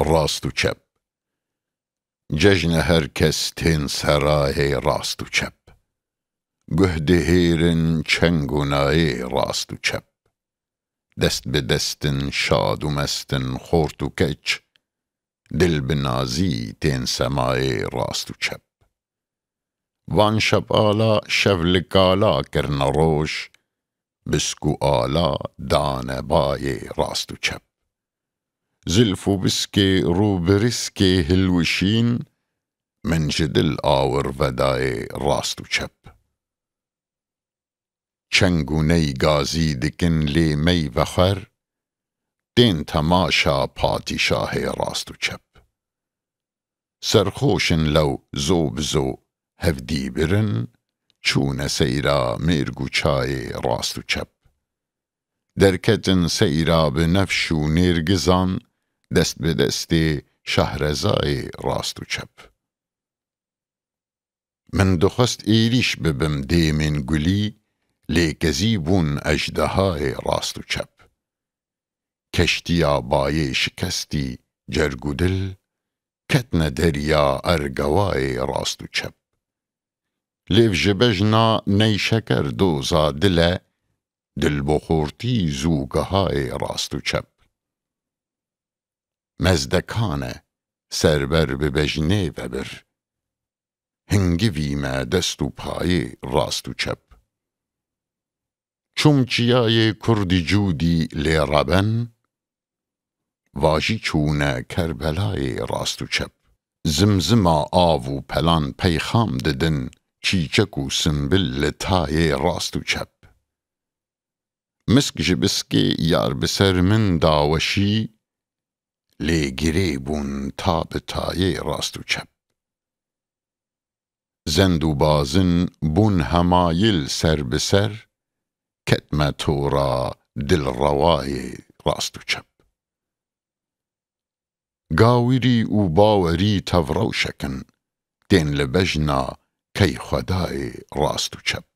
ڕاست و چەپ جەژنە هەر کەس تێن سەرایێ ڕاست و چەپ گوهدهێرن چەنگ و نایێ ڕاست و چەپ دەست بە دەستن شاد و مەستن خۆرت و کەچ دل بنازی تێن سەمایێ ڕاست و چەپ وان شەب ئالا شەڤ لە کالا کردنە ڕۆژ بسک و ئالا دانە بایێ ڕاست و چەپ زلف و بسکێ ڕووبرسکێ هلوشین من ji dil awirvedayê rast û çep çeng û ney gazî dikin lê mey vexwer tên temaşa patîşahê rast û çep serxoşin lew zo bi zo hevdî birin çûne seyra mêrg û çayê rast û çep derketin seyra bi nefş û nêrgizan dest bi destê şehrezayê rast û çep من دخست êrîş bibim dêmên gulî lê kezî bûn ejdehayê rast û çep keştiya bayê şikestî cerg û dil ketne derya ergewayê rast û çep lêv ji bejna neyşeker doza dil e dilboxortî zûgehayê rast û çep mezdekan e serber bi bejnê vebir hingivî me dest û payê rast û çep çûm çiyayê kurdî cûdî lê reben vajî çûne Kerbelayê rast û çep zimzima av û pelan peyxam didin çîçek û simbil li tayê rast û çep misk ji biskê yar bi ser min da weşî lê girê bûn ta bi tayê rast û çep zend û bazin bûn hemayil ser bi ser ketme tora dilrewayê rast û çep gawirî û bawerî tevrew şekin tên li bejna keyxwedayê rast û çep